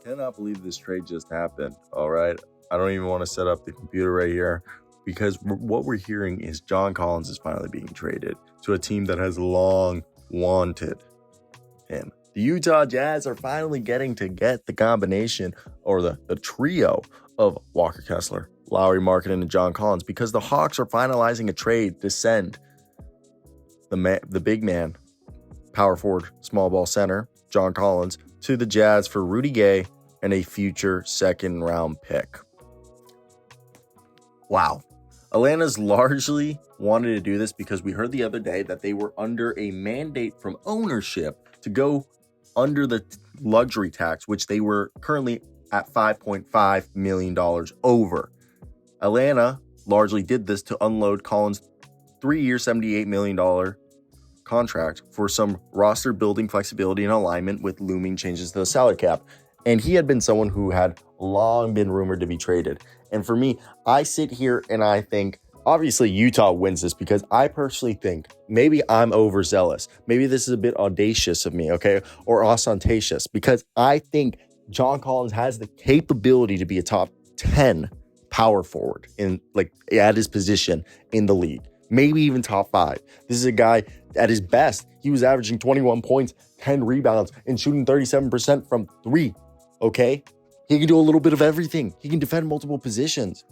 cannot believe this trade just happened. All right. I don't even want to set up the computer right here because what we're hearing is John Collins is finally being traded to a team that has long wanted him. The Utah Jazz are finally getting to get the combination or the trio of Walker Kessler, Lauri, Markkanen, and John Collins because the Hawks are finalizing a trade to send the big man, power forward, small ball center, John Collins, to the Jazz for Rudy Gay and a future second-round pick. Wow. Atlanta's largely wanted to do this because we heard the other day that they were under a mandate from ownership to go under the luxury tax, which they were currently at $5.5 million over. Atlanta largely did this to unload Collins' 3-year, $78 million contract for some roster building flexibility and alignment with looming changes to the salary cap. And he had been someone who had long been rumored to be traded. And for me, I sit here and I think, obviously Utah wins this because I personally think maybe I'm overzealous. Maybe this is a bit audacious of me, okay? Or ostentatious because I think John Collins has the capability to be a top 10 power forward in at his position in the league. Maybe even top 5. This is a guy at his best. He was averaging 21 points, 10 rebounds, and shooting 37% from 3. Okay? He can do a little bit of everything. He can defend multiple positions.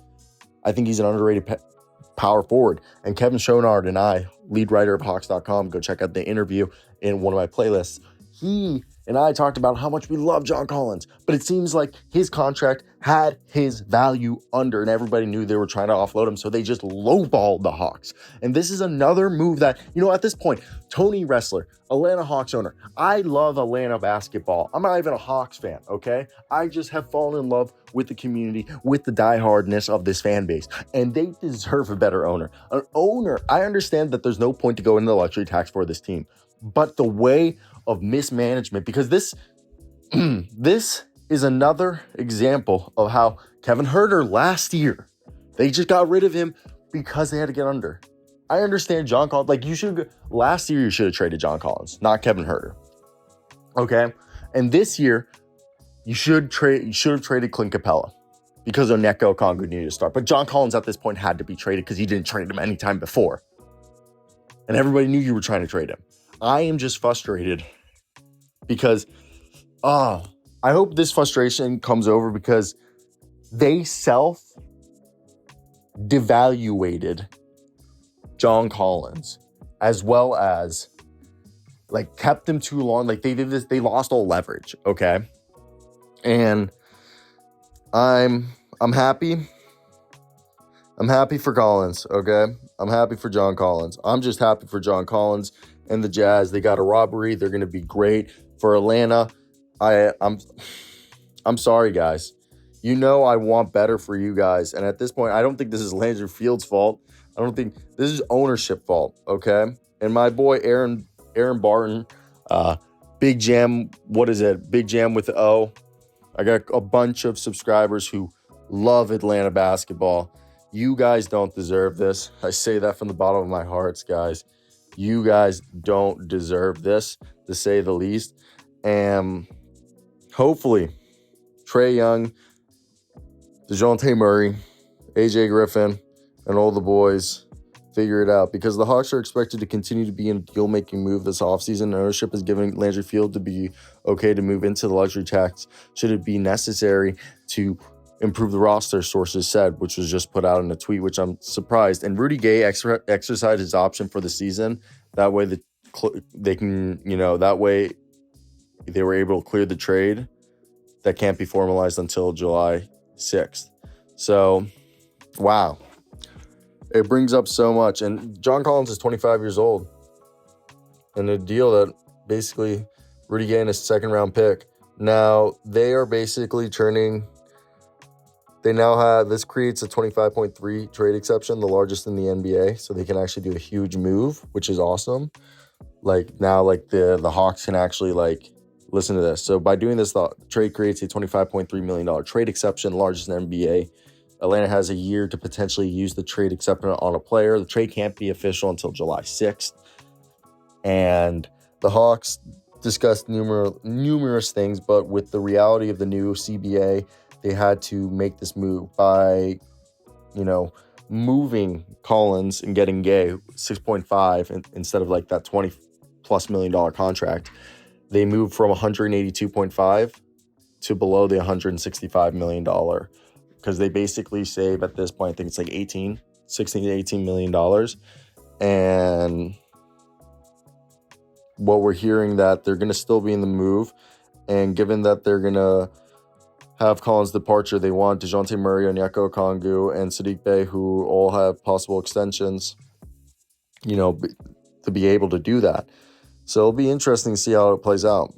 I think he's an underrated power forward. And Kevin Schonard and I, lead writer of Hawks.com, go check out the interview in one of my playlists. He and I talked about how much we love John Collins, but it seems like his contract had his value under, and everybody knew they were trying to offload him, so they just lowballed the Hawks. And this is another move that, at this point, Tony Ressler, Atlanta Hawks owner, I love Atlanta basketball. I'm not even a Hawks fan, okay? I just have fallen in love with the community, with the diehardness of this fan base, and they deserve a better owner. An owner, I understand that there's no point to go into the luxury tax for this team, but the way of mismanagement, because this is another example of how Kevin Huerter last year, they just got rid of him because they had to get under. I understand John Collins, last year you should have traded John Collins, not Kevin Huerter. Okay? And this year, you should have traded Clint Capella because Onyeka Okongwu needed to start. But John Collins at this point had to be traded because you didn't trade him any time before. And everybody knew you were trying to trade him. I am just frustrated because I hope this frustration comes over because they self-devaluated John Collins as well as kept him too long. They did this, they lost all leverage, okay? And I'm happy. I'm happy for Collins, okay? I'm happy for John Collins. I'm just happy for John Collins and the Jazz. They got a robbery. They're going to be great. For Atlanta, I'm sorry, guys. I want better for you guys. And at this point, I don't think this is Landry Field's fault. I don't think this is ownership fault, okay? And my boy Aaron Barton, Big Jam, what is it? Big Jam with the O. I got a bunch of subscribers who love Atlanta basketball. You guys don't deserve this. I say that from the bottom of my heart, guys. You guys don't deserve this, to say the least. And hopefully, Trae Young, DeJounte Murray, AJ Griffin, and all the boys figure it out because the Hawks are expected to continue to be in a deal-making move this offseason. Ownership is giving Landry Field to be okay to move into the luxury tax should it be necessary to improve the roster, sources said, which was just put out in a tweet, which I'm surprised. And Rudy Gay exercised his option for the season. That way they can, that way they were able to clear the trade that can't be formalized until July 6th. So, wow. It brings up so much. And John Collins is 25 years old. And a deal that basically Rudy Gay and a second-round pick. Now, they are basically this creates a 25.3 trade exception, the largest in the NBA. So they can actually do a huge move, which is awesome. The Hawks can actually listen to this. So by doing this, the trade creates a $25.3 million trade exception, largest in the NBA. Atlanta has a year to potentially use the trade exception on a player. The trade can't be official until July 6th. And the Hawks discussed numerous things, but with the reality of the new CBA, they had to make this move by, moving Collins and getting Gay 6.5 instead of like that $20+ million contract. They moved from 182.5 to below the $165 million, because they basically save at this point, I think it's like 16 to $18 million. And what we're hearing that they're going to still be in the move. And given that they're going to have Collins' departure, they want DeJounte Murray, Onyeka Okongwu, and Saddiq Bey, who all have possible extensions, to be able to do that. So it'll be interesting to see how it plays out.